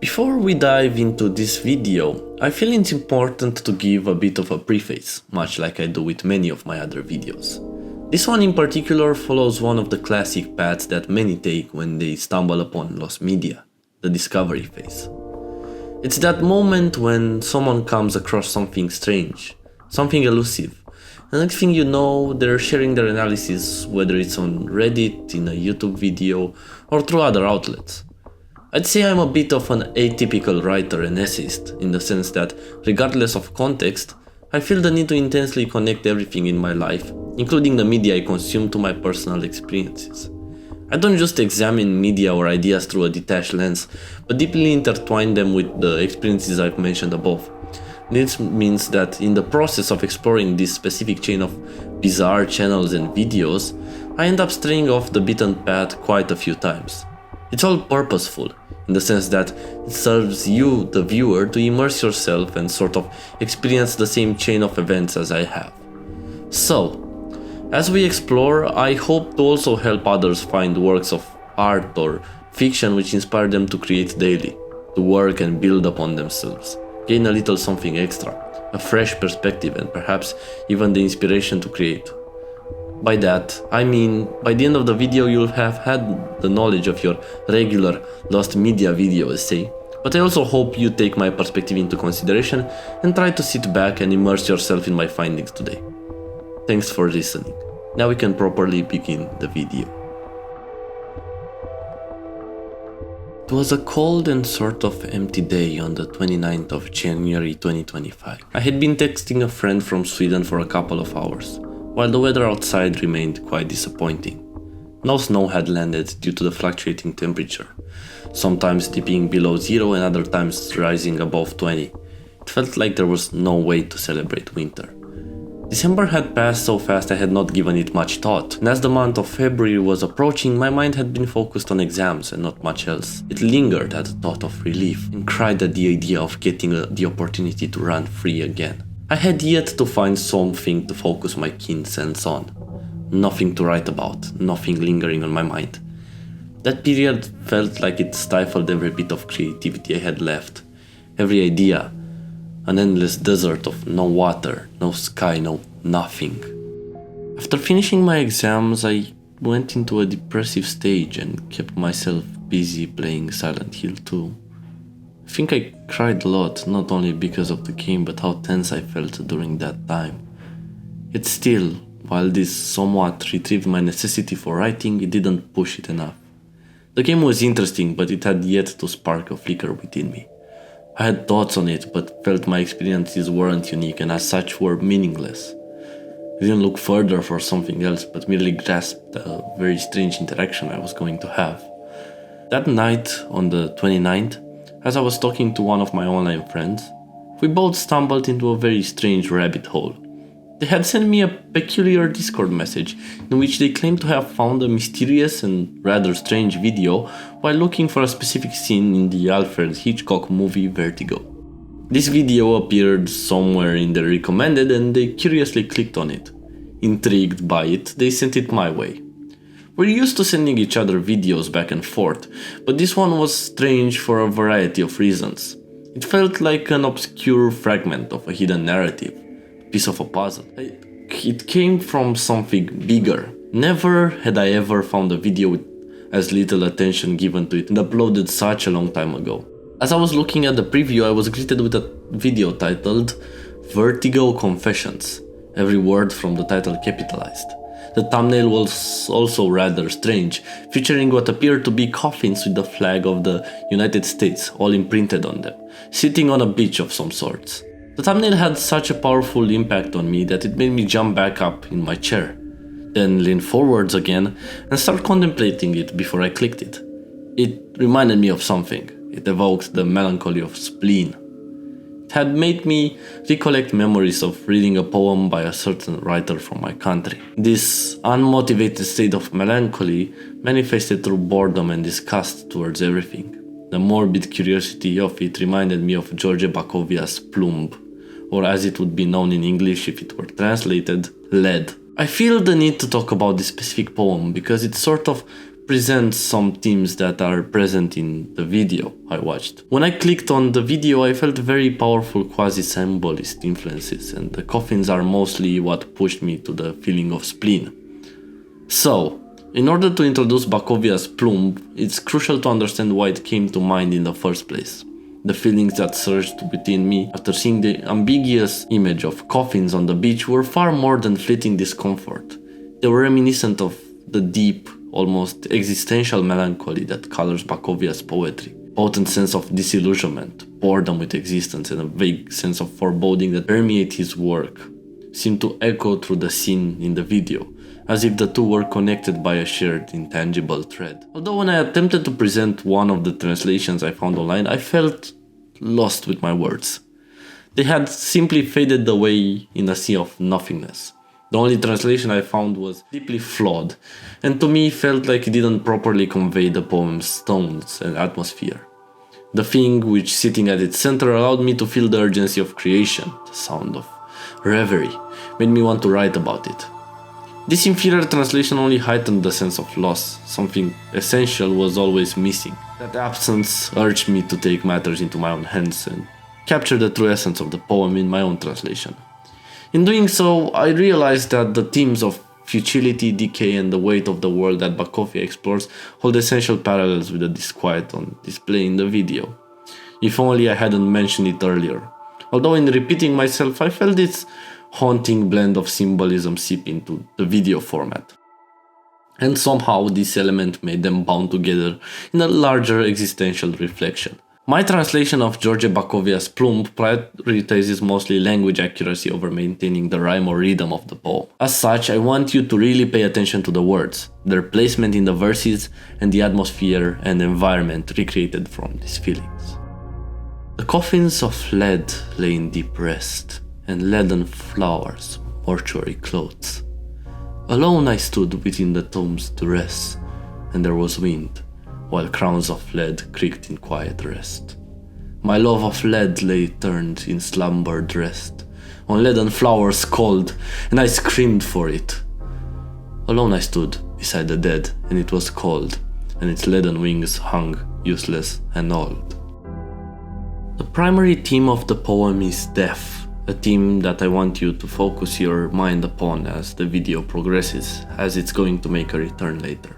Before we dive into this video, I feel it's important to give a bit of a preface, much like I do with many of my other videos. This one in particular follows one of the classic paths that many take when they stumble upon lost media, the discovery phase. It's that moment when someone comes across something strange, something elusive, and next thing you know, they're sharing their analysis, whether it's on Reddit, in a YouTube video, or through other outlets. I'd say I'm a bit of an atypical writer and essayist, in the sense that, regardless of context, I feel the need to intensely connect everything in my life, including the media I consume, to my personal experiences. I don't just examine media or ideas through a detached lens, but deeply intertwine them with the experiences I've mentioned above. This means that in the process of exploring this specific chain of bizarre channels and videos, I end up straying off the beaten path quite a few times. It's all purposeful, in the sense that it serves you, the viewer, to immerse yourself and sort of experience the same chain of events as I have. So, as we explore, I hope to also help others find works of art or fiction which inspire them to create daily, to work and build upon themselves, gain a little something extra, a fresh perspective, and perhaps even the inspiration to create. By that, I mean, by the end of the video you'll have had the knowledge of your regular lost media video essay, but I also hope you take my perspective into consideration and try to sit back and immerse yourself in my findings today. Thanks for listening. Now we can properly begin the video. It was a cold and sort of empty day on the 29th of January 2025. I had been texting a friend from Sweden for a couple of hours, while the weather outside remained quite disappointing. No snow had landed due to the fluctuating temperature, sometimes dipping below zero and other times rising above 20. It felt like there was no way to celebrate winter. December had passed so fast I had not given it much thought, and as the month of February was approaching, my mind had been focused on exams and not much else. It lingered at the thought of relief and cried at the idea of getting the opportunity to run free again. I had yet to find something to focus my keen sense on. Nothing to write about, nothing lingering on my mind. That period felt like it stifled every bit of creativity I had left. Every idea, an endless desert of no water, no sky, no nothing. After finishing my exams, I went into a depressive stage and kept myself busy playing Silent Hill 2. I think I cried a lot, not only because of the game, but how tense I felt during that time. Yet still, while this somewhat retrieved my necessity for writing, it didn't push it enough. The game was interesting, but it had yet to spark a flicker within me. I had thoughts on it, but felt my experiences weren't unique and as such were meaningless. I didn't look further for something else, but merely grasped the very strange interaction I was going to have. That night, on the 29th, as I was talking to one of my online friends, we both stumbled into a very strange rabbit hole. They had sent me a peculiar Discord message in which they claimed to have found a mysterious and rather strange video while looking for a specific scene in the Alfred Hitchcock movie Vertigo. This video appeared somewhere in their recommended and they curiously clicked on it. Intrigued by it, they sent it my way. We're used to sending each other videos back and forth, but this one was strange for a variety of reasons. It felt like an obscure fragment of a hidden narrative, a piece of a puzzle. It came from something bigger. Never had I ever found a video with as little attention given to it and uploaded such a long time ago. As I was looking at the preview, I was greeted with a video titled Vertigo Confessions, every word from the title capitalized. The thumbnail was also rather strange, featuring what appeared to be coffins with the flag of the United States all imprinted on them, sitting on a beach of some sorts. The thumbnail had such a powerful impact on me that it made me jump back up in my chair, then lean forwards again and start contemplating it before I clicked it. It reminded me of something. It evoked the melancholy of spleen. It had made me recollect memories of reading a poem by a certain writer from my country. This unmotivated state of melancholy manifested through boredom and disgust towards everything. The morbid curiosity of it reminded me of George Bakovia's Plumb, or as it would be known in English if it were translated, lead. I feel the need to talk about this specific poem because it sort of presents some themes that are present in the video I watched. When I clicked on the video, I felt very powerful quasi-symbolist influences, and the coffins are mostly what pushed me to the feeling of spleen. So, in order to introduce Bakovia's plume, it's crucial to understand why it came to mind in the first place. The feelings that surged within me after seeing the ambiguous image of coffins on the beach were far more than fleeting discomfort. They were reminiscent of the deep, almost existential melancholy that colors Bakovia's poetry. Potent sense of disillusionment, boredom with existence, and a vague sense of foreboding that permeate his work seemed to echo through the scene in the video, as if the two were connected by a shared intangible thread. Although when I attempted to present one of the translations I found online, I felt lost with my words. They had simply faded away in a sea of nothingness. The only translation I found was deeply flawed, and to me felt like it didn't properly convey the poem's tones and atmosphere. The thing which, sitting at its center, allowed me to feel the urgency of creation, the sound of reverie, made me want to write about it. This inferior translation only heightened the sense of loss. Something essential was always missing. That absence urged me to take matters into my own hands and capture the true essence of the poem in my own translation. In doing so, I realized that the themes of futility, decay, and the weight of the world that Bakovia explores hold essential parallels with the disquiet on display in the video. If only I hadn't mentioned it earlier. Although in repeating myself, I felt its haunting blend of symbolism seep into the video format. And somehow this element made them bound together in a larger existential reflection. My translation of George Bakovia's plume prioritizes mostly language accuracy over maintaining the rhyme or rhythm of the poem. As such, I want you to really pay attention to the words, their placement in the verses, and the atmosphere and environment recreated from these feelings. The coffins of lead lay in deep rest, and leaden flowers, mortuary clothes. Alone I stood within the tomb's duress, and there was wind, while crowns of lead creaked in quiet rest. My love of lead lay turned in slumbered rest, on leaden flowers cold, and I screamed for it. Alone I stood beside the dead, and it was cold, and its leaden wings hung useless and old. The primary theme of the poem is death, a theme that I want you to focus your mind upon as the video progresses, as it's going to make a return later.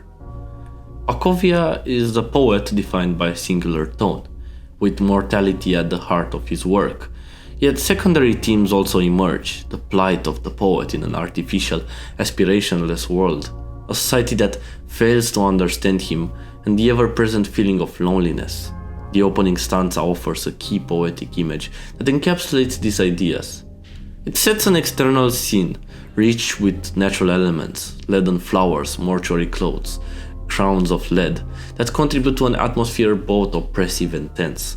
Bakovia is a poet defined by a singular tone, with mortality at the heart of his work. Yet secondary themes also emerge, the plight of the poet in an artificial, aspirationless world, a society that fails to understand him, and the ever-present feeling of loneliness. The opening stanza offers a key poetic image that encapsulates these ideas. It sets an external scene, rich with natural elements, leaden flowers, mortuary clothes, crowns of lead, that contribute to an atmosphere both oppressive and tense.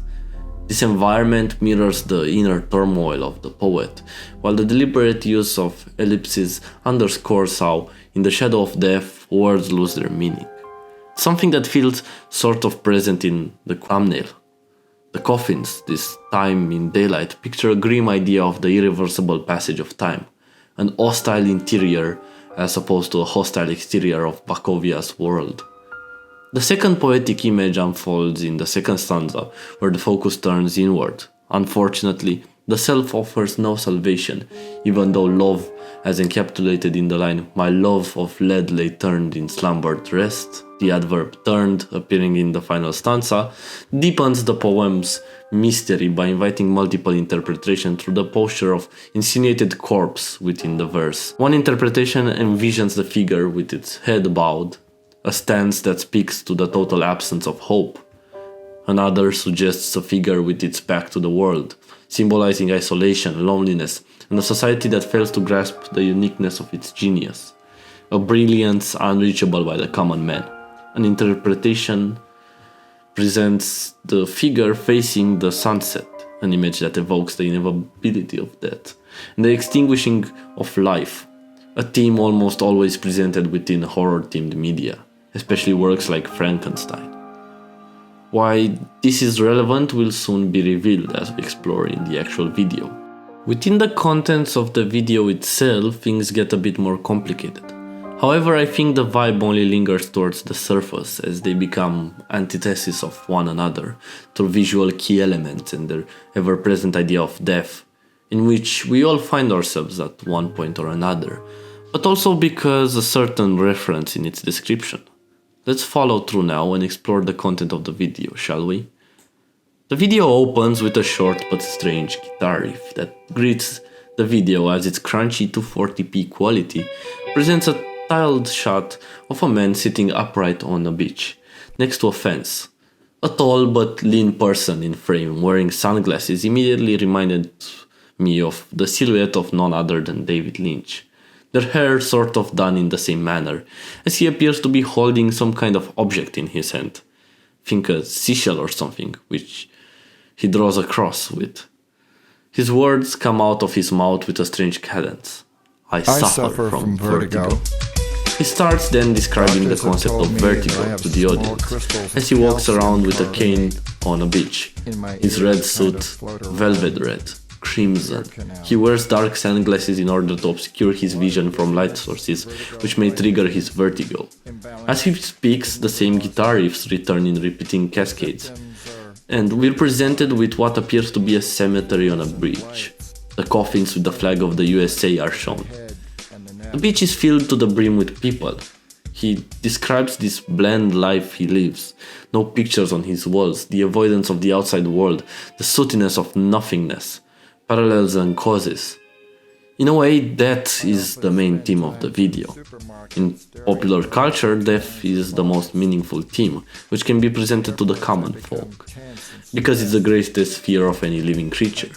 This environment mirrors the inner turmoil of the poet, while the deliberate use of ellipses underscores how, in the shadow of death, words lose their meaning. Something that feels sort of present in the thumbnail. The coffins, this time in daylight, picture a grim idea of the irreversible passage of time, an hostile interior as opposed to a hostile exterior of Bakovia's world. The second poetic image unfolds in the second stanza, where the focus turns inward. Unfortunately, the self offers no salvation, even though love, as encapsulated in the line, "My love of lead lay turned in slumbered rest," the adverb turned, appearing in the final stanza, deepens the poem's mystery by inviting multiple interpretations through the posture of insinuated corpse within the verse. One interpretation envisions the figure with its head bowed, a stance that speaks to the total absence of hope. Another suggests a figure with its back to the world, symbolizing isolation, loneliness, and a society that fails to grasp the uniqueness of its genius, a brilliance unreachable by the common man. An interpretation presents the figure facing the sunset, an image that evokes the inevitability of death, and the extinguishing of life, a theme almost always presented within horror-themed media, especially works like Frankenstein. Why this is relevant will soon be revealed as we explore in the actual video. Within the contents of the video itself, things get a bit more complicated. However, I think the vibe only lingers towards the surface as they become antitheses of one another through visual key elements and their ever-present idea of death, in which we all find ourselves at one point or another, but also because a certain reference in its description. Let's follow through now and explore the content of the video, shall we? The video opens with a short but strange guitar riff that greets the video as its crunchy 240p quality presents a tiled shot of a man sitting upright on a beach, next to a fence. A tall but lean person in frame wearing sunglasses immediately reminded me of the silhouette of none other than David Lynch. Their hair sort of done in the same manner, as he appears to be holding some kind of object in his hand. Think a seashell or something, which he draws a cross with. His words come out of his mouth with a strange cadence. I suffer from vertigo. He starts then describing the concept of vertigo to the audience, as he walks around with a cane on a beach. His red suit, velvet red, crimson. He wears dark sunglasses in order to obscure his vision from light sources, which may trigger his vertigo. As he speaks, the same guitar riffs return in repeating cascades, and we're presented with what appears to be a cemetery on a bridge. The coffins with the flag of the USA are shown. The beach is filled to the brim with people. He describes this bland life he lives. No pictures on his walls, the avoidance of the outside world, the sootiness of nothingness, parallels and causes. In a way, death is the main theme of the video. In popular culture, death is the most meaningful theme, which can be presented to the common folk, because it's the greatest fear of any living creature.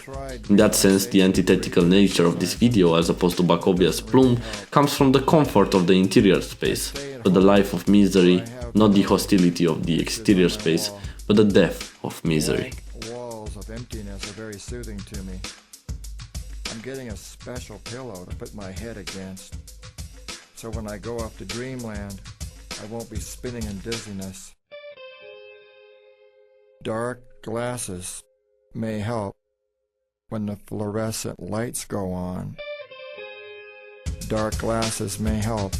In that sense, the antithetical nature of this video, as opposed to Bakovia's Plume, comes from the comfort of the interior space, but the life of misery, not the hostility of the exterior space, but the death of misery. Walls of emptiness are very soothing to me. I'm getting a special pillow to put my head against, so when I go off to dreamland, I won't be spinning in dizziness. Dark glasses may help when the fluorescent lights go on. Dark glasses may help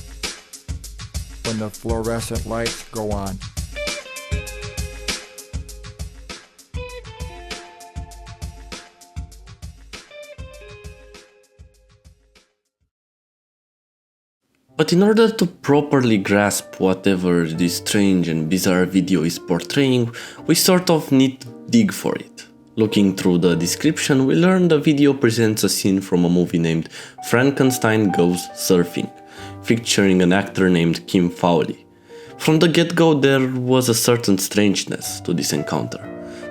when the fluorescent lights go on. But in order to properly grasp whatever this strange and bizarre video is portraying, we sort of need to dig for it. Looking through the description, we learn the video presents a scene from a movie named Frankenstein Goes Surfing, featuring an actor named Kim Fowley. From the get-go, there was a certain strangeness to this encounter.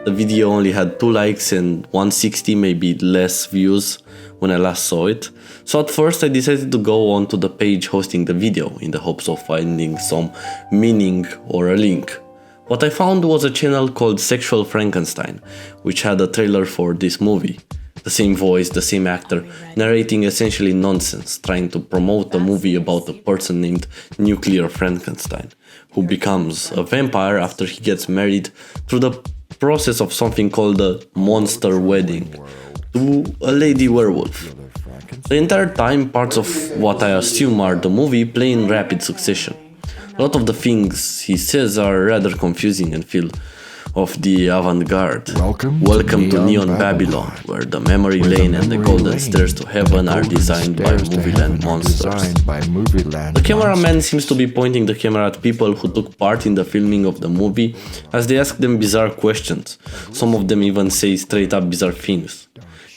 The video only had 2 likes and 160, maybe less views when I last saw it, so at first I decided to go onto the page hosting the video in the hopes of finding some meaning or a link. What I found was a channel called Sexual Frankenstein, which had a trailer for this movie. The same voice, the same actor, narrating essentially nonsense, trying to promote a movie about a person named Nuclear Frankenstein, who becomes a vampire after he gets married through the process of something called a monster wedding to a lady werewolf. The entire time, parts of what I assume are the movie play in rapid succession. A lot of the things he says are rather confusing and feel of the avant-garde. Welcome to Neon Babylon, where the memory lane and the golden stairs to heaven are designed by movieland monsters. The cameraman seems to be pointing the camera at people who took part in the filming of the movie as they ask them bizarre questions. Some of them even say straight up bizarre things.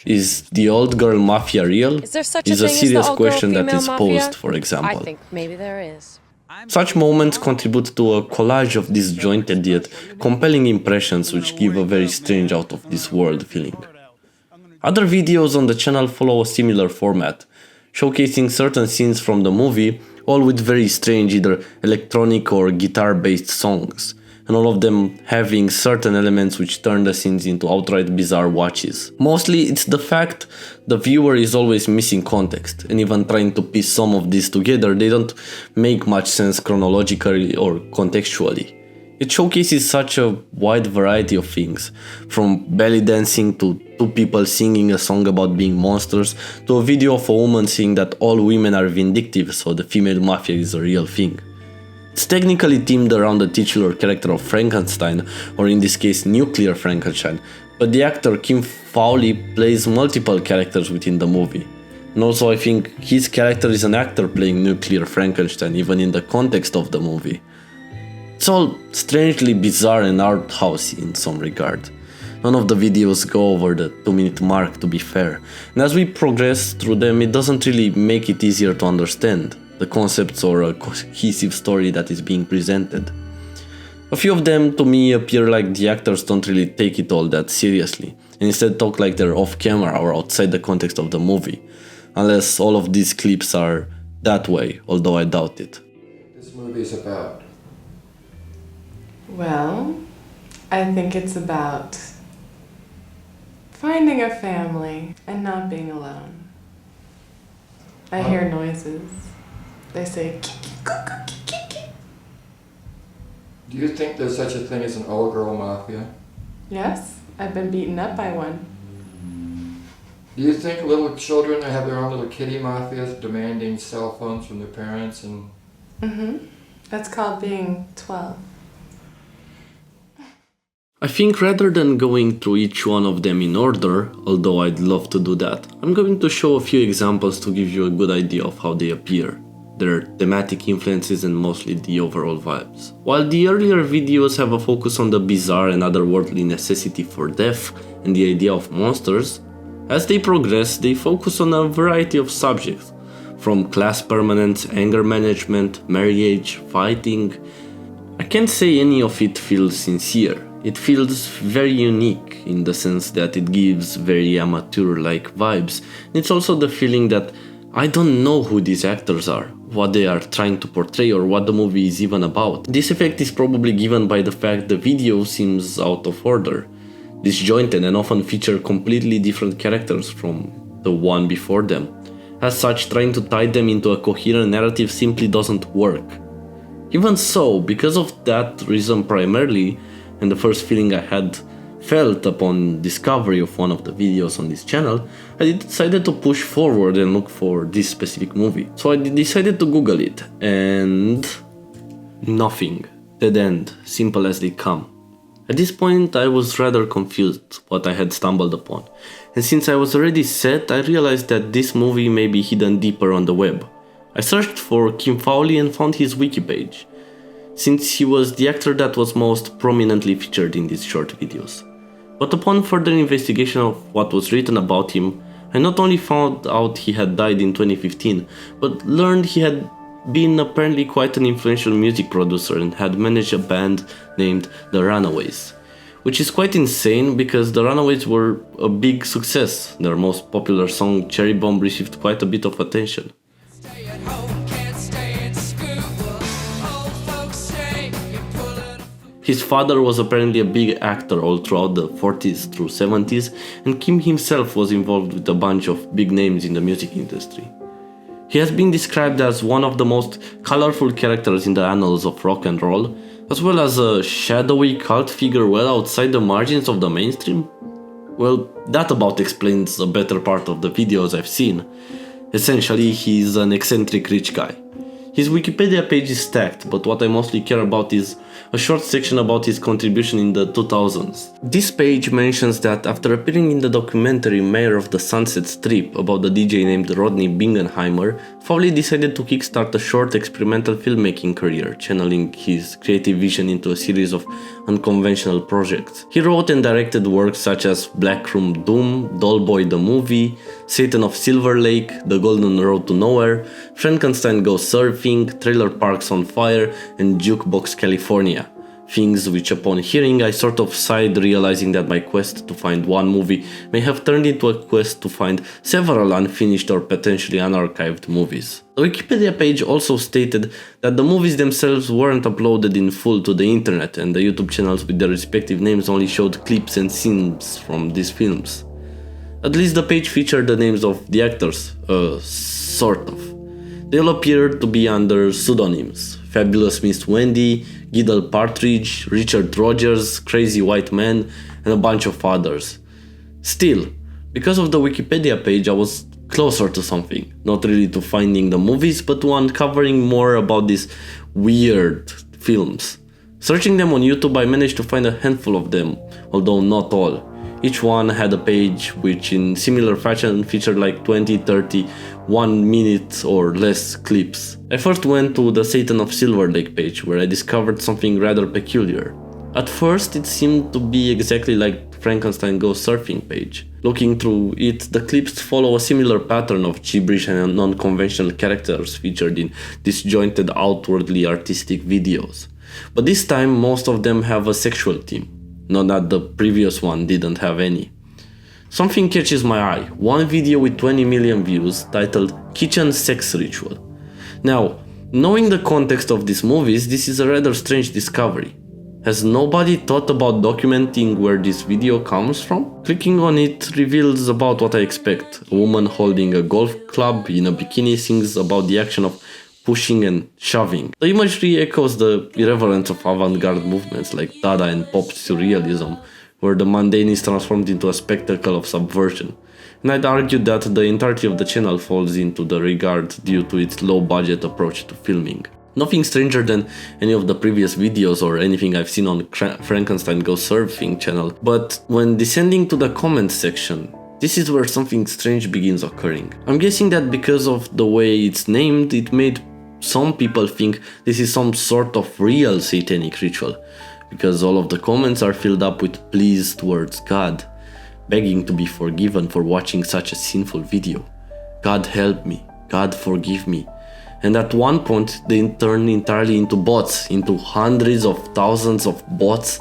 Is the old girl mafia real? Is there such a serious question that is posed, for example. I think maybe there is. Such moments contribute to a collage of disjointed yet compelling impressions which give a very strange out-of-this-world feeling. Other videos on the channel follow a similar format, showcasing certain scenes from the movie, all with very strange either electronic or guitar-based songs, and all of them having certain elements which turn the scenes into outright bizarre watches. Mostly it's the fact the viewer is always missing context, and even trying to piece some of this together, they don't make much sense chronologically or contextually. It showcases such a wide variety of things, from belly dancing to two people singing a song about being monsters, to a video of a woman saying that all women are vindictive, so the female mafia is a real thing. It's technically themed around the titular character of Frankenstein, or in this case Nuclear Frankenstein, but the actor Kim Fowley plays multiple characters within the movie. And also I think his character is an actor playing Nuclear Frankenstein, even in the context of the movie. It's all strangely bizarre and art housey in some regard. None of the videos go over the 2-minute mark, to be fair, and as we progress through them it doesn't really make it easier to understand the concepts or a cohesive story that is being presented. A few of them to me appear like the actors don't really take it all that seriously, and instead talk like they're off camera or outside the context of the movie, unless all of these clips are that way, although I doubt it. This movie is about. Well, I think it's about finding a family and not being alone. I hear noises. They say kiki. Do you think there's such a thing as an old girl mafia? Yes, I've been beaten up by one. Do you think little children have their own little kitty mafias demanding cell phones from their parents and... That's called being 12. I think rather than going through each one of them in order, although I'd love to do that, I'm going to show a few examples to give you a good idea of how they appear, their thematic influences and mostly the overall vibes. While the earlier videos have a focus on the bizarre and otherworldly necessity for death and the idea of monsters, as they progress they focus on a variety of subjects, from class permanence, anger management, marriage, fighting. I can't say any of it feels sincere. It feels very unique in the sense that it gives very amateur-like vibes. It's also the feeling that I don't know who these actors are, what they are trying to portray or what the movie is even about. This effect is probably given by the fact the video seems out of order, disjointed and often feature completely different characters from the one before them. As such, trying to tie them into a coherent narrative simply doesn't work. Even so, because of that reason primarily, and the first feeling I had felt upon discovery of one of the videos on this channel, I decided to push forward and look for this specific movie. So I decided to Google it, and nothing. Dead end, simple as they come. At this point I was rather confused what I had stumbled upon, and since I was already set, I realized that this movie may be hidden deeper on the web. I searched for Kim Fowley and found his wiki page, since he was the actor that was most prominently featured in these short videos. But upon further investigation of what was written about him, I not only found out he had died in 2015, but learned he had been apparently quite an influential music producer and had managed a band named The Runaways. Which is quite insane because The Runaways were a big success. Their most popular song, Cherry Bomb, received quite a bit of attention. His father was apparently a big actor all throughout the 40s through 70s, and Kim himself was involved with a bunch of big names in the music industry. He has been described as one of the most colorful characters in the annals of rock and roll, as well as a shadowy cult figure well outside the margins of the mainstream. Well, that about explains a better part of the videos I've seen. Essentially, he's an eccentric rich guy. His Wikipedia page is stacked, but what I mostly care about is a short section about his contribution in the 2000s. This page mentions that after appearing in the documentary Mayor of the Sunset Strip about the DJ named Rodney Bingenheimer, Fowley decided to kickstart a short experimental filmmaking career, channeling his creative vision into a series of unconventional projects. He wrote and directed works such as Black Room Doom, Dollboy the Movie, Satan of Silver Lake, The Golden Road to Nowhere, Frankenstein Goes Surfing, Trailer Parks on Fire, and Jukebox California. Things which upon hearing I sort of sighed, realizing that my quest to find one movie may have turned into a quest to find several unfinished or potentially unarchived movies. The Wikipedia page also stated that the movies themselves weren't uploaded in full to the internet, and the YouTube channels with their respective names only showed clips and scenes from these films. At least the page featured the names of the actors, sort of. They all appeared to be under pseudonyms: Fabulous Miss Wendy, Giddle Partridge, Richard Rogers, Crazy White Man, and a bunch of others. Still, because of the Wikipedia page, I was closer to something. Not really to finding the movies, but to uncovering more about these weird films. Searching them on YouTube, I managed to find a handful of them, although not all. Each one had a page which in similar fashion featured like 20, 30, 1 minute or less clips. I first went to the Satan of Silver Lake page, where I discovered something rather peculiar. At first it seemed to be exactly like Frankenstein Goes Surfing page. Looking through it, the clips follow a similar pattern of gibberish and non-conventional characters featured in disjointed, outwardly artistic videos. But this time most of them have a sexual theme. Not that the previous one didn't have any. Something catches my eye, one video with 20 million views titled Kitchen Sex Ritual. Now, knowing the context of these movies, this is a rather strange discovery. Has nobody thought about documenting where this video comes from? Clicking on it reveals about what I expect. A woman holding a golf club in a bikini sings about the action of pushing and shoving. The imagery echoes the irreverence of avant-garde movements like Dada and pop surrealism, where the mundane is transformed into a spectacle of subversion. And I'd argue that the entirety of the channel falls into the regard due to its low-budget approach to filming. Nothing stranger than any of the previous videos or anything I've seen on Frankenstein Goes Surfing channel, but when descending to the comments section, this is where something strange begins occurring. I'm guessing that because of the way it's named, it made some people think this is some sort of real satanic ritual, because all of the comments are filled up with pleas towards God, begging to be forgiven for watching such a sinful video. God help me, God forgive me. And at one point they turn entirely into bots, into hundreds of thousands of bots,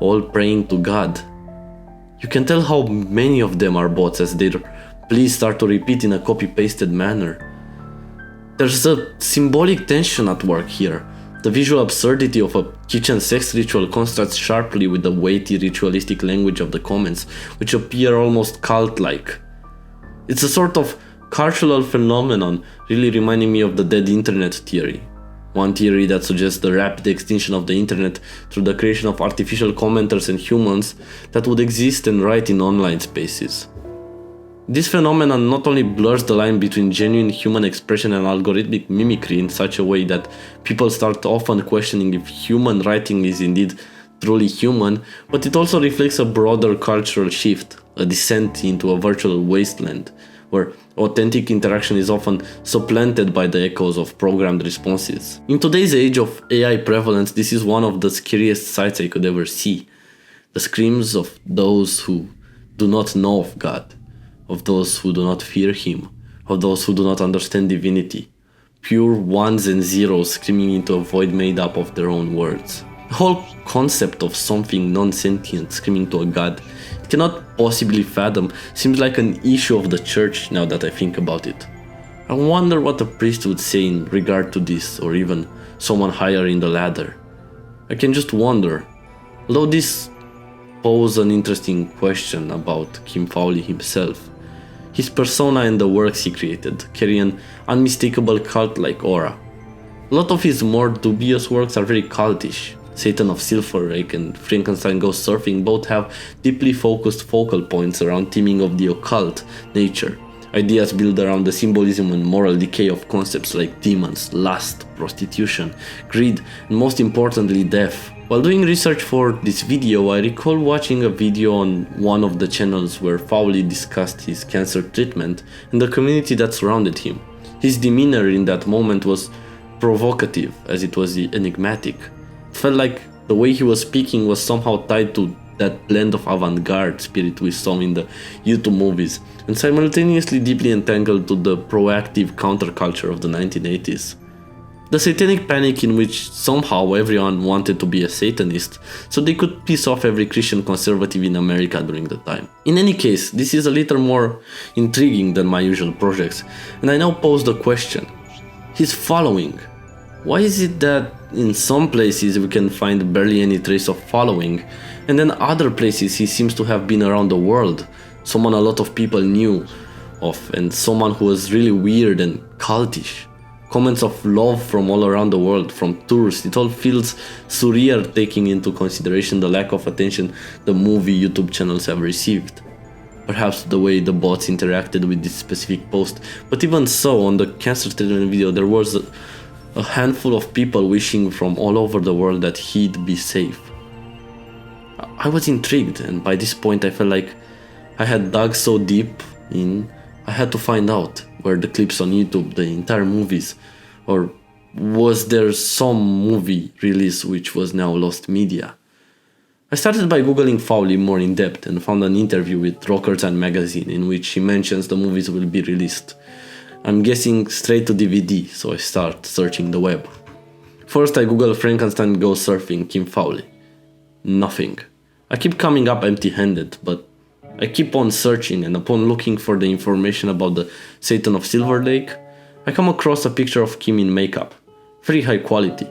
all praying to God. You can tell how many of them are bots as their pleas start to repeat in a copy-pasted manner. There's a symbolic tension at work here. The visual absurdity of a kitchen sex ritual contrasts sharply with the weighty ritualistic language of the comments, which appear almost cult-like. It's a sort of cultural phenomenon, really reminding me of the dead internet theory. One theory that suggests the rapid extinction of the internet through the creation of artificial commenters and humans that would exist and write in online spaces. This phenomenon not only blurs the line between genuine human expression and algorithmic mimicry in such a way that people start often questioning if human writing is indeed truly human, but it also reflects a broader cultural shift, a descent into a virtual wasteland, where authentic interaction is often supplanted by the echoes of programmed responses. In today's age of AI prevalence, this is one of the scariest sights I could ever see. The screams of those who do not know of God, of those who do not fear Him, of those who do not understand divinity. Pure ones and zeros screaming into a void made up of their own words. The whole concept of something non-sentient screaming to a God it cannot possibly fathom seems like an issue of the church now that I think about it. I wonder what a priest would say in regard to this, or even someone higher in the ladder. I can just wonder, although this poses an interesting question about Kim Fowley himself. His persona and the works he created carry an unmistakable cult-like aura. A lot of his more dubious works are very cultish. Satan of Silver Lake and Frankenstein Goes Surfing both have deeply focused focal points around theming of the occult nature. Ideas built around the symbolism and moral decay of concepts like demons, lust, prostitution, greed, and most importantly death. While doing research for this video, I recall watching a video on one of the channels where Fowley discussed his cancer treatment and the community that surrounded him. His demeanor in that moment was provocative, as it was enigmatic. It felt like the way he was speaking was somehow tied to that blend of avant-garde spirit we saw in the YouTube movies, and simultaneously deeply entangled to the proactive counterculture of the 1980s. The satanic panic in which somehow everyone wanted to be a Satanist, so they could piss off every Christian conservative in America during the time. In any case, this is a little more intriguing than my usual projects, and I now pose the question. His following. Why is it that in some places we can find barely any trace of following, and then other places he seems to have been around the world, someone a lot of people knew of, and someone who was really weird and cultish? comments of love from all around the world, from tourists. It all feels surreal taking into consideration the lack of attention the movie YouTube channels have received. Perhaps the way the bots interacted with this specific post, but even so, on the cancer treatment video there was a handful of people wishing from all over the world that he'd be safe. I was intrigued, and by this point I felt like I had dug so deep in, I had to find out. Were the clips on YouTube the entire movies, or was there some movie release which was now lost media? I started by googling Fowley more in depth and found an interview with Rockers and Magazine in which he mentions the movies will be released. I'm guessing straight to DVD, so I start searching the web. First I google Frankenstein Goes Surfing Kim Fowley. Nothing. I keep coming up empty-handed, but I keep on searching, and upon looking for the information about the Satan of Silver Lake, I come across a picture of Kim in makeup. Very high quality.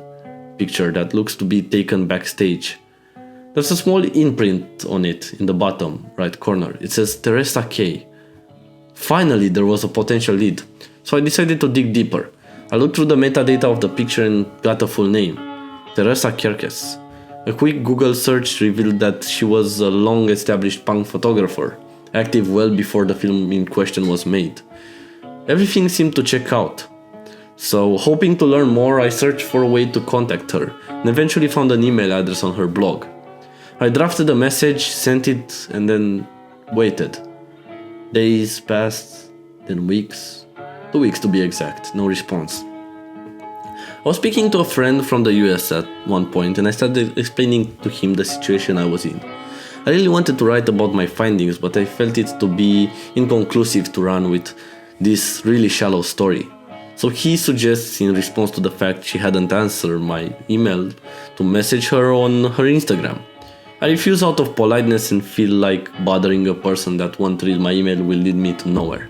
Picture that looks to be taken backstage. There's a small imprint on it in the bottom right corner. It says Teresa K. Finally, there was a potential lead, so I decided to dig deeper. I looked through the metadata of the picture and got a full name. Teresa Kierkes. A quick Google search revealed that she was a long-established punk photographer, active well before the film in question was made. Everything seemed to check out. So, hoping to learn more, I searched for a way to contact her, and eventually found an email address on her blog. I drafted a message, sent it, and then waited. Days passed, then weeks. 2 weeks to be exact, no response. I was speaking to a friend from the US at one point, and I started explaining to him the situation I was in. I really wanted to write about my findings, but I felt it to be inconclusive to run with this really shallow story. So he suggests, in response to the fact she hadn't answered my email, to message her on her Instagram. I refuse out of politeness and feel like bothering a person that won't read my email will lead me to nowhere.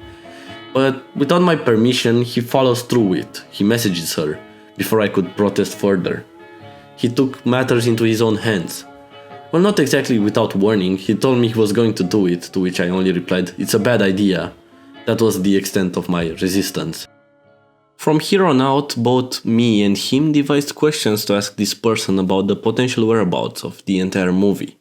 But without my permission, he follows through with it. He messages her before I could protest further. He took matters into his own hands. Well, not exactly without warning. He told me he was going to do it, to which I only replied, "It's a bad idea." That was the extent of my resistance. From here on out, both me and him devised questions to ask this person about the potential whereabouts of the entire movie.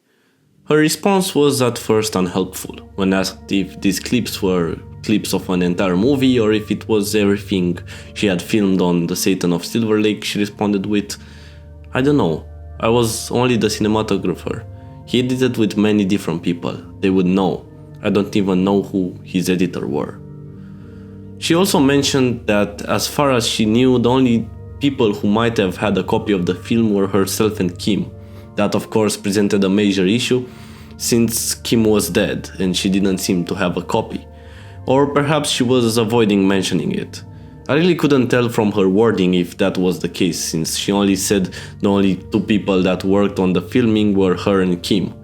Her response was at first unhelpful. When asked if these clips were clips of an entire movie or if it was everything she had filmed on the Satan of Silver Lake, she responded with, "I don't know. I was only the cinematographer. He edited with many different people. They would know. I don't even know who his editor were." She also mentioned that as far as she knew, the only people who might have had a copy of the film were herself and Kim. That of course presented a major issue, since Kim was dead and she didn't seem to have a copy. Or perhaps she was avoiding mentioning it. I really couldn't tell from her wording if that was the case, since she only said the only two people that worked on the filming were her and Kim.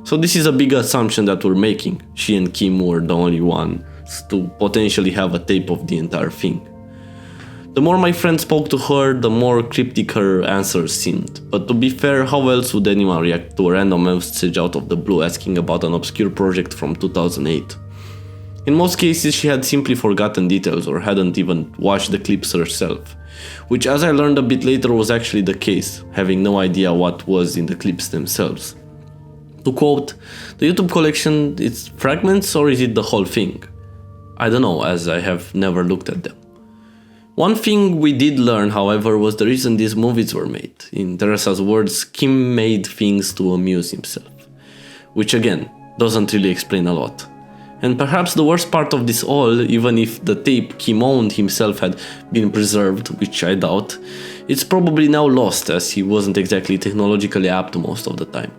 So this is a big assumption that we're making. She and Kim were the only ones to potentially have a tape of the entire thing. The more my friend spoke to her, the more cryptic her answers seemed. But to be fair, how else would anyone react to a random message out of the blue asking about an obscure project from 2008? In most cases, she had simply forgotten details or hadn't even watched the clips herself, which, as I learned a bit later, was actually the case, having no idea what was in the clips themselves. To quote, "The YouTube collection, it's fragments or is it the whole thing? I don't know, as I have never looked at them." One thing we did learn, however, was the reason these movies were made. In Teresa's words, Kim made things to amuse himself, which again, doesn't really explain a lot. And perhaps the worst part of this all, even if the tape Kim owned himself had been preserved, which I doubt, it's probably now lost as he wasn't exactly technologically apt most of the time.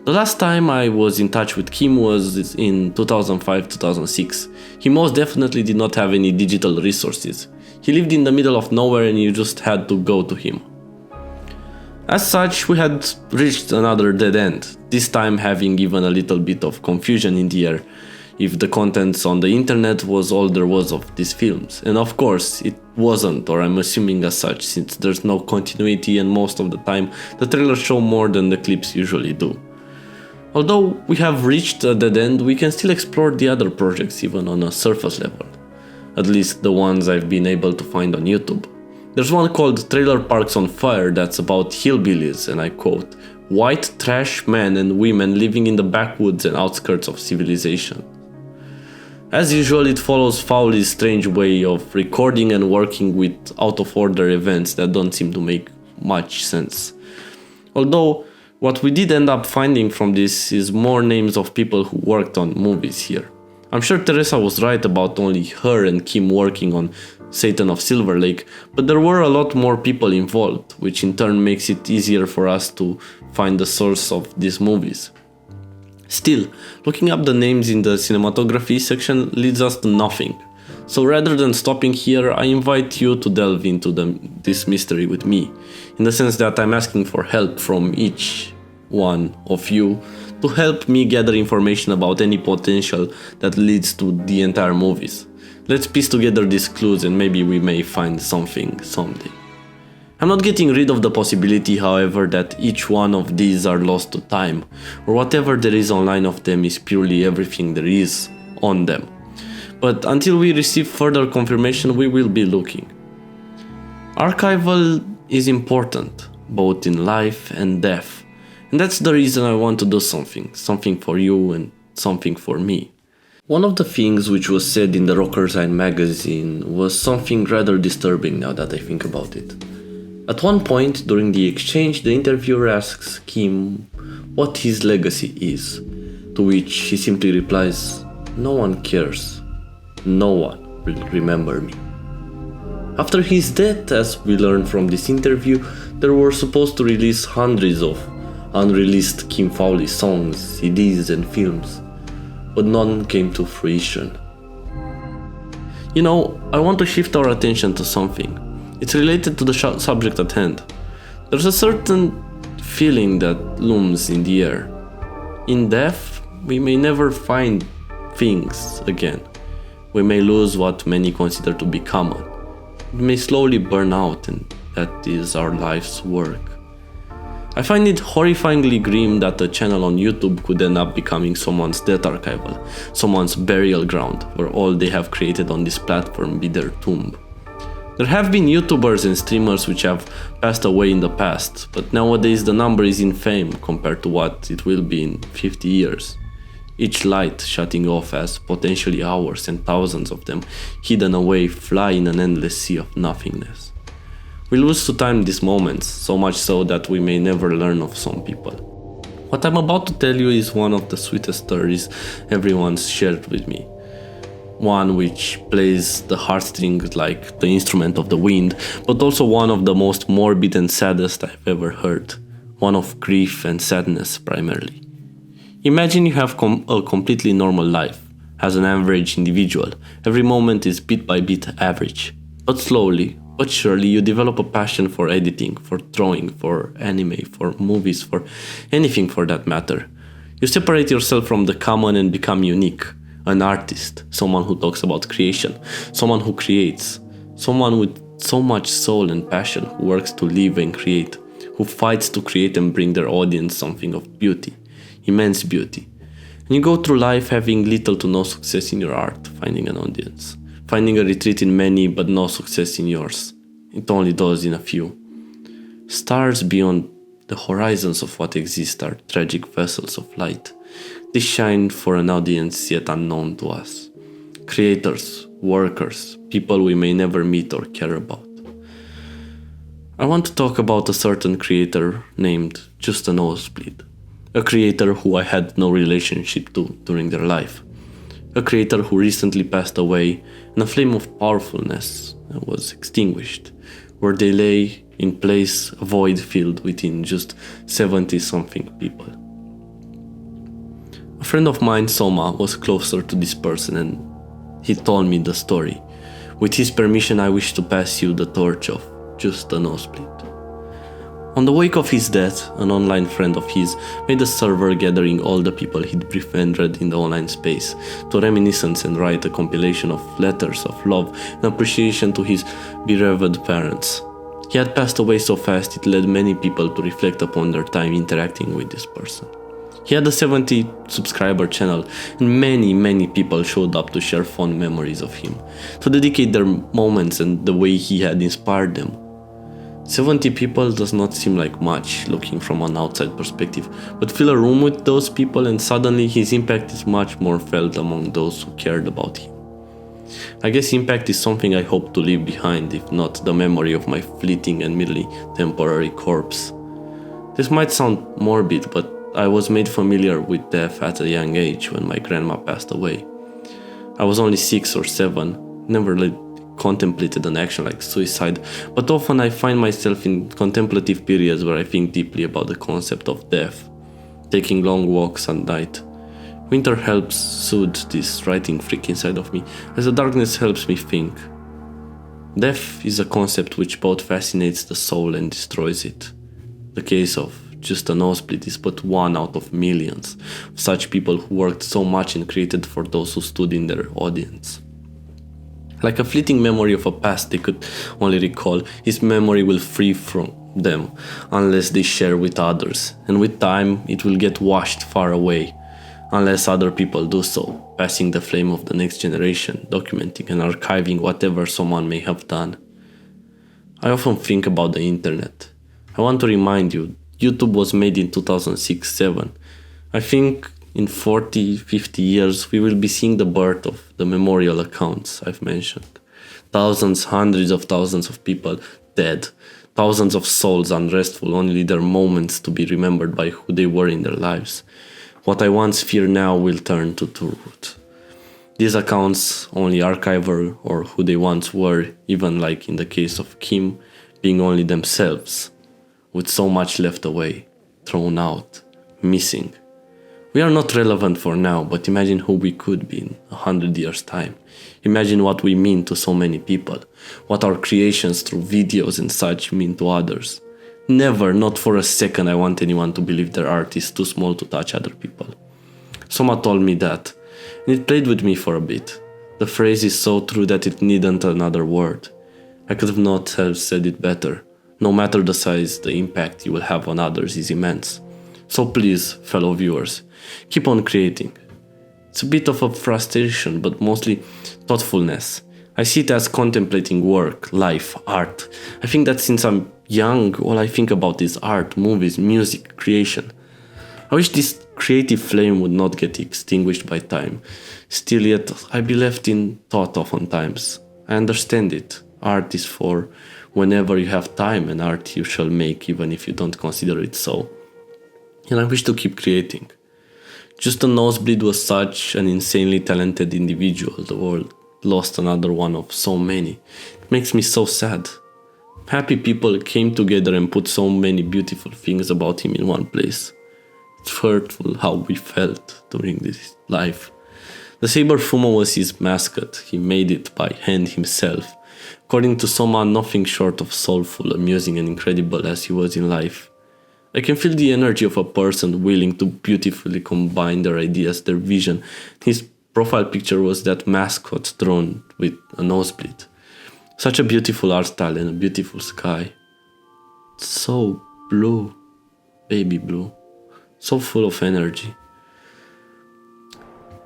The last time I was in touch with Kim was in 2005-2006. He most definitely did not have any digital resources. He lived in the middle of nowhere and you just had to go to him. As such, we had reached another dead end, this time having even a little bit of confusion in the air if the contents on the internet was all there was of these films. And of course, it wasn't, or I'm assuming as such, since there's no continuity and most of the time the trailers show more than the clips usually do. Although we have reached a dead end, we can still explore the other projects even on a surface level. at least the ones I've been able to find on YouTube. There's one called Trailer Parks on Fire that's about hillbillies, and I quote, "white trash men and women living in the backwoods and outskirts of civilization." As usual, it follows Fowley's strange way of recording and working with out-of-order events that don't seem to make much sense. Although, what we did end up finding from this is more names of people who worked on movies here. I'm sure Teresa was right about only her and Kim working on Satan of Silver Lake, but there were a lot more people involved, which in turn makes it easier for us to find the source of these movies. Still, looking up the names in the cinematography section leads us to nothing. So rather than stopping here, I invite you to delve into this mystery with me, in the sense that I'm asking for help from each one of you to help me gather information about any potential that leads to the entire movies. Let's piece together these clues and maybe we may find something someday. I'm not getting rid of the possibility, however, that each one of these are lost to time, or whatever there is online of them is purely everything there is on them. But until we receive further confirmation, we will be looking. Archival is important, both in life and death, and that's the reason I want to do something for you and something for me. One of the things which was said in the Rocker Sign magazine was something rather disturbing now that I think about it. At one point during the exchange, the interviewer asks Kim what his legacy is, to which he simply replies, "No one cares. No one will remember me." After his death, as we learn from this interview, they were supposed to release hundreds of unreleased Kim Fowley songs, CDs and films, but none came to fruition. You know, I want to shift our attention to something. It's related to the subject at hand. There's a certain feeling that looms in the air. In death, we may never find things again. We may lose what many consider to be common. We may slowly burn out, and that is our life's work. I find it horrifyingly grim that a channel on YouTube could end up becoming someone's death archival, someone's burial ground, where all they have created on this platform be their tomb. There have been YouTubers and streamers which have passed away in the past, but nowadays the number is infame compared to what it will be in 50 years. Each light shutting off as potentially hours and thousands of them hidden away fly in an endless sea of nothingness. We lose to time these moments, so much so that we may never learn of some people. What I'm about to tell you is one of the sweetest stories everyone's shared with me. One which plays the heartstrings like the instrument of the wind, but also one of the most morbid and saddest I've ever heard. One of grief and sadness primarily. Imagine you have a completely normal life. As an average individual, every moment is bit by bit average. But slowly, but surely you develop a passion for editing, for drawing, for anime, for movies, for anything for that matter. You separate yourself from the common and become unique. An artist, someone who talks about creation, someone who creates, someone with so much soul and passion who works to live and create, who fights to create and bring their audience something of beauty, immense beauty. And you go through life having little to no success in your art, finding an audience, finding a retreat in many but no success in yours. It only does in a few. Stars beyond the horizons of what exists are tragic vessels of light. They shine for an audience yet unknown to us. Creators, workers, people we may never meet or care about. I want to talk about a certain creator named Just a Nosebleed. A creator who I had no relationship to during their life. A creator who recently passed away and a flame of powerfulness was extinguished, where they lay in place a void filled within just 70-something people. A friend of mine, Soma, was closer to this person and he told me the story. With his permission, I wish to pass you the torch of Just a Nosebleed. On the wake of his death, an online friend of his made a server gathering all the people he'd befriended in the online space to reminiscence and write a compilation of letters of love and appreciation to his bereaved parents. He had passed away so fast it led many people to reflect upon their time interacting with this person. He had a 70 subscriber channel, and many people showed up to share fond memories of him, to dedicate their moments and the way he had inspired them. 70 people does not seem like much looking from an outside perspective, but fill a room with those people and suddenly his impact is much more felt among those who cared about him. I guess impact is something I hope to leave behind, if not the memory of my fleeting and merely temporary corpse. This might sound morbid, but I was made familiar with death at a young age when my grandma passed away. I was only 6 or 7, never contemplated an action like suicide, but often I find myself in contemplative periods where I think deeply about the concept of death, taking long walks at night. Winter helps soothe this writing freak inside of me, as the darkness helps me think. Death is a concept which both fascinates the soul and destroys it. The case of Just a Nosebleed is but one out of millions of such people who worked so much and created for those who stood in their audience. Like a fleeting memory of a past they could only recall, his memory will free from them unless they share with others, and with time it will get washed far away, unless other people do so, passing the flame of the next generation, documenting and archiving whatever someone may have done. I often think about the internet. I want to remind you, YouTube was made in 2006-7. I think in 40-50 years we will be seeing the birth of the memorial accounts I've mentioned. Thousands, hundreds of thousands of people dead, thousands of souls unrestful, only their moments to be remembered by who they were in their lives. What I once feared now will turn to truth. These accounts only archiver or who they once were, even like in the case of Kim, being only themselves, with so much left away, thrown out, missing. We are not relevant for now, but imagine who we could be in 100 years' time. Imagine what we mean to so many people, what our creations through videos and such mean to others. Never, not for a second, I want anyone to believe their art is too small to touch other people. Someone told me that, and it played with me for a bit. The phrase is so true that it needn't another word. I could not have said it better. No matter the size, the impact you will have on others is immense. So please, fellow viewers, keep on creating. It's a bit of a frustration, but mostly thoughtfulness. I see it as contemplating work, life, art. I think that since I'm young, all I think about is art, movies, music, creation. I wish this creative flame would not get extinguished by time. Still yet, I be left in thought oftentimes. I understand it. Art is for whenever you have time, and art you shall make even if you don't consider it so. And I wish to keep creating. Just a Nosebleed was such an insanely talented individual. The world lost another one of so many. It makes me so sad. Happy people came together and put so many beautiful things about him in one place. It's hurtful how we felt during this life. The saber fumo was his mascot. He made it by hand himself. According to someone, nothing short of soulful, amusing and incredible as he was in life. I can feel the energy of a person willing to beautifully combine their ideas, their vision. His profile picture was that mascot drawn with a nosebleed. Such a beautiful art style and a beautiful sky. So blue, baby blue, so full of energy.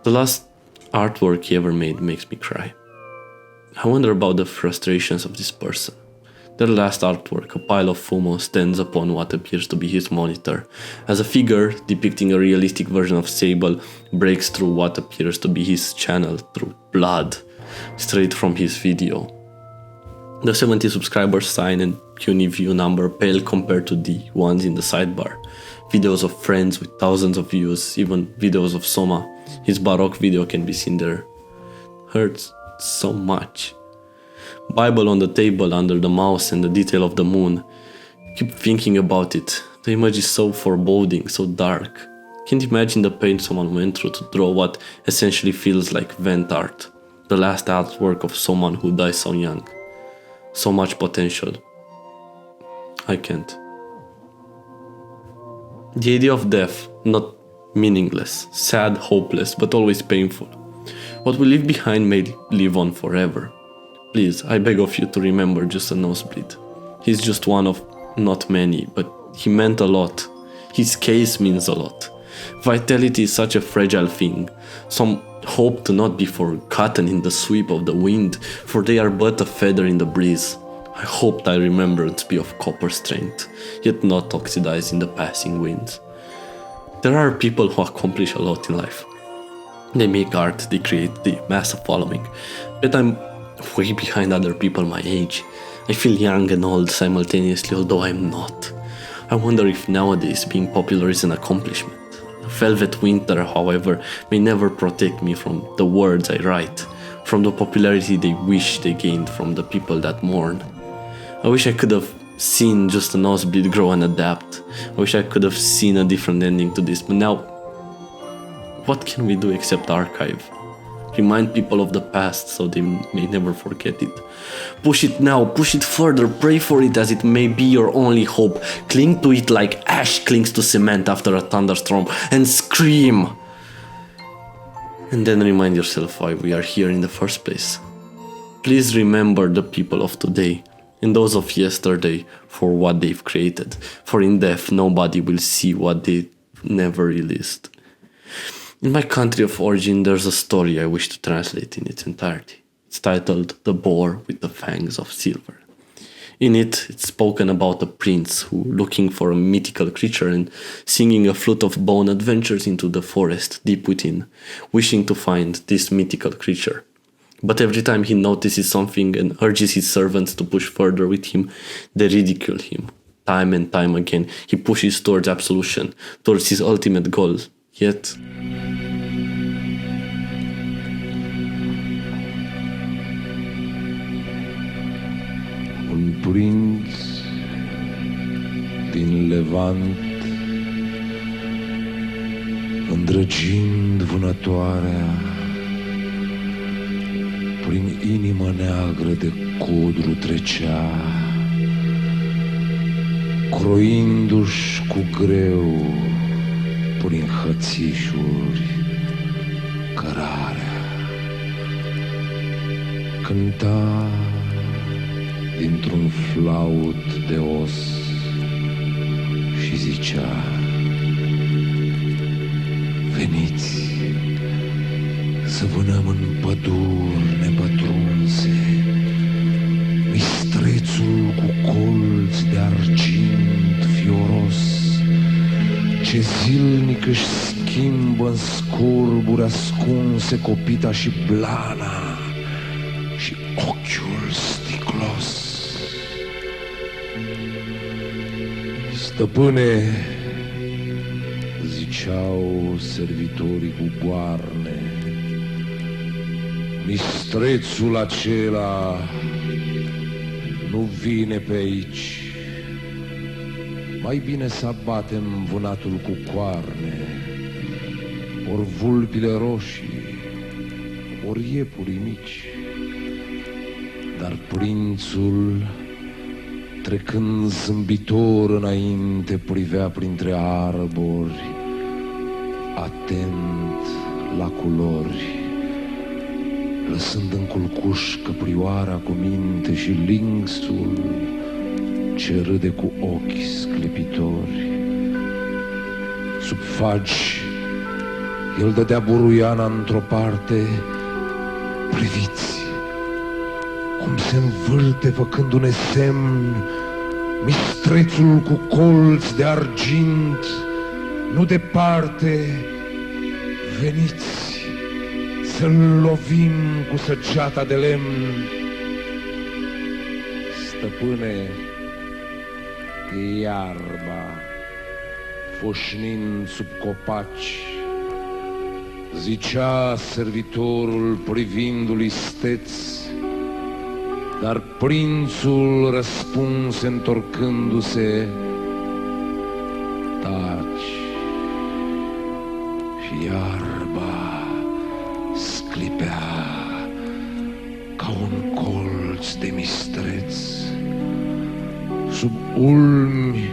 The last artwork he ever made makes me cry. I wonder about the frustrations of this person. Their last artwork, a pile of fumo, stands upon what appears to be his monitor, as a figure depicting a realistic version of Sable breaks through what appears to be his channel through blood, straight from his video. The 70 subscribers sign and puny view number pale compared to the ones in the sidebar. Videos of friends with thousands of views, even videos of Soma. His Baroque video can be seen there. Hurts so much. Bible on the table under the mouse and the detail of the moon. Keep thinking about it. The image is so foreboding, so dark. Can't imagine the pain someone went through to draw what essentially feels like vent art. The last artwork of someone who dies so young. So much potential. I can't. The idea of death, not meaningless, sad, hopeless, but always painful. What we leave behind may live on forever. Please, I beg of you to remember Just a Nosebleed. He's just one of not many, but he meant a lot. His case means a lot. Vitality is such a fragile thing. Some hope to not be forgotten in the sweep of the wind, for they are but a feather in the breeze. I hope thy remembrance be of copper strength, yet not oxidized in the passing winds. There are people who accomplish a lot in life. They make art, they create the massive following, but I'm way behind other people my age. I feel young and old simultaneously, although I'm not. I wonder if nowadays being popular is an accomplishment. Velvet winter, however, may never protect me from the words I write, from the popularity they wish they gained from the people that mourn. I wish I could have seen just a nosebleed grow and adapt. I wish I could have seen a different ending to this, but now, what can we do except archive? Remind people of the past so they may never forget it. Push it now, push it further, pray for it as it may be your only hope. Cling to it like ash clings to cement after a thunderstorm and scream. And then remind yourself why we are here in the first place. Please remember the people of today and those of yesterday for what they've created. For in death nobody will see what they never released. In my country of origin, there's a story I wish to translate in its entirety. It's titled The Boar with the Fangs of Silver. In it, it's spoken about a prince who, looking for a mythical creature and singing a flute of bone, adventures into the forest deep within, wishing to find this mythical creature. But every time he notices something and urges his servants to push further with him, they ridicule him. Time and time again, he pushes towards absolution, towards his ultimate goal. Yet, un prinț din Levant, îndrăgind vânătoarea, prin inima neagră de codru trecea, croindu-și cu greu prin hățișuri cărarea. Cânta dintr-un flaut de os și zicea: veniți să vânăm în păduri nepătrunse mistrețul cu colți de argint fioros, ce zilnic își schimbă în scorburi ascunse copita și blana și ochiul sticlos. Stăpâne, ziceau servitorii cu goarne, mistrețul acela nu vine pe aici. Mai bine să abatem vânatul cu coarne, ori vulpile roșii, ori iepurii mici. Dar prințul, trecând zâmbitor înainte, privea printre arbori, atent la culori, lăsând în culcuș căprioara cu minte și lynxul ce râde cu ochi sclipitori. Sub fagi el dădea buruiana într-o parte. Priviți cum se învârte făcându-ne semn mistrețul cu colți de argint. Nu departe, veniți să-l lovim cu săgeata de lemn. Stăpâne, iarba, foșnind sub copaci, zicea servitorul privindu-l isteț, dar prințul răspunse întorcându-se: taci. Și iarba sclipea ca un colț de mistreț. Sub ulmi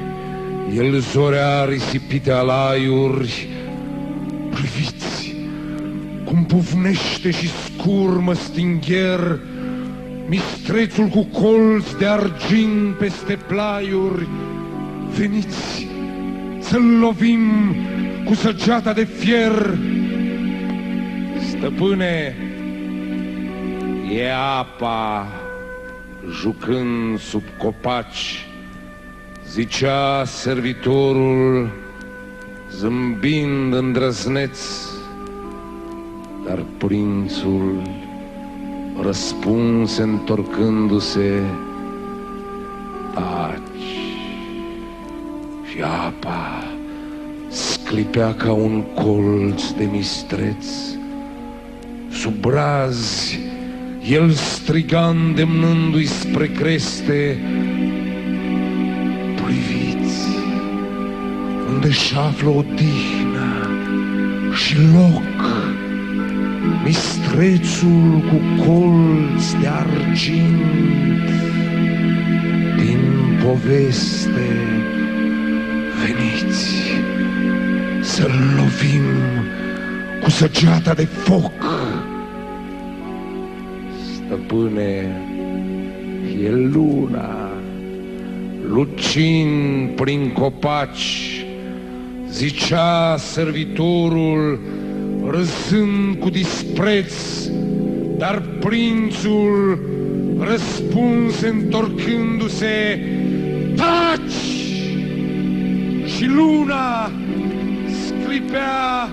el zorea risipite alaiuri. Priviți cum pufnește și scurmă stingher mistrețul cu colț de argint peste plaiuri. Veniți să-l lovim cu săgeata de fier. Stăpâne, e apa jucând sub copaci, zicea servitorul, zâmbind îndrăzneț, dar prințul răspunse întorcându-se, taci. Și apa sclipea ca un colț de mistreț. Sub brazi el striga îndemnându-i spre creste, priviți unde-și află odihnă și loc mistrețul cu colț de argint. Din poveste veniți să-l lovim cu săgeata de foc. Stăpâne, e luna, lucind prin copaci, zicea servitorul, râzând cu dispreț, dar prințul răspunse întorcându-se, taci! Și luna sclipea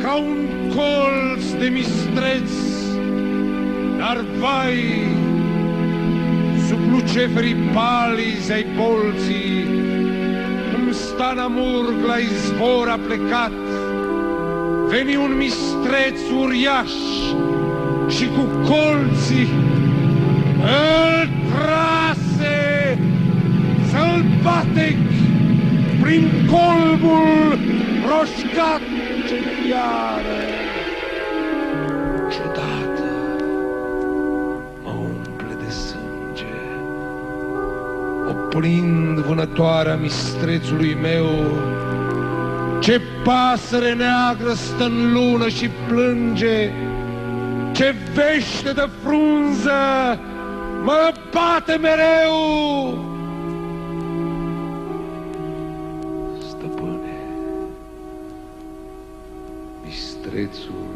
ca un colț de mistreț, dar vai, sub luceferii palizi ai bolții, cum sta Namurg la izvor a plecat, veni un mistreț uriaș și cu colții îl trase sălbatec prin colbul roșcat ce fiară. Ciudată mă umple de sânge, oprind vânătoarea mistrețului meu. Ce pasăre neagră stă în lună și plânge, ce vește de frunză mă bate mereu. Stăpâne, mistrețul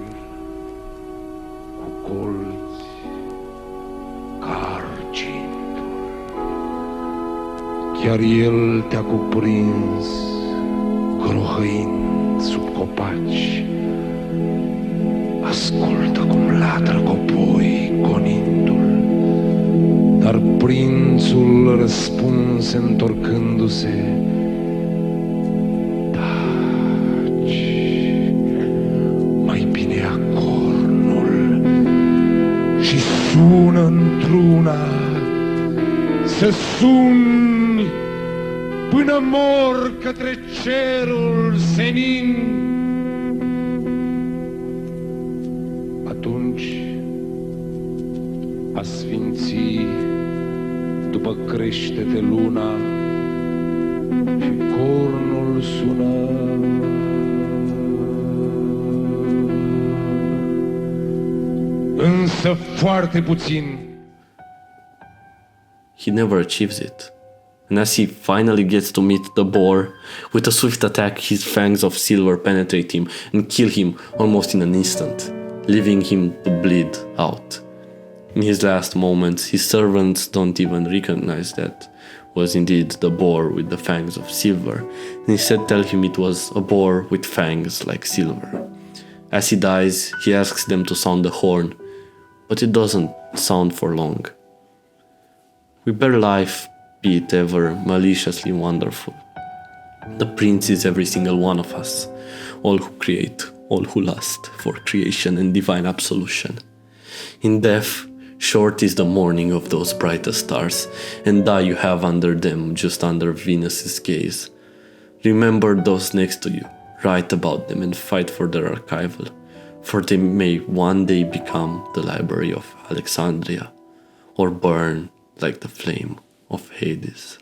cu colți ca argintul, chiar el te-a cuprins grohăind sub copaci. Ascultă cum latră copoi gonindu-l, dar prințul răspunse întorcându-se, taci, mai bine ia cornul și sună într-una, să suni până mor către cerul senin. Atunci a sfinți după crește-te luna și cornul sună. Însă foarte puțin. He never achieves it. And as he finally gets to meet the boar, with a swift attack his fangs of silver penetrate him and kill him almost in an instant, leaving him to bleed out. In his last moments, his servants don't even recognize that was indeed the boar with the fangs of silver, and instead tell him it was a boar with fangs like silver. As he dies, he asks them to sound the horn, but it doesn't sound for long. We bear life, be it ever maliciously wonderful. The prince is every single one of us, all who create, all who lust for creation and divine absolution. In death, short is the morning of those brightest stars, and die you have under them, just under Venus's gaze. Remember those next to you, write about them and fight for their archival, for they may one day become the library of Alexandria, or burn like the flame of Hades.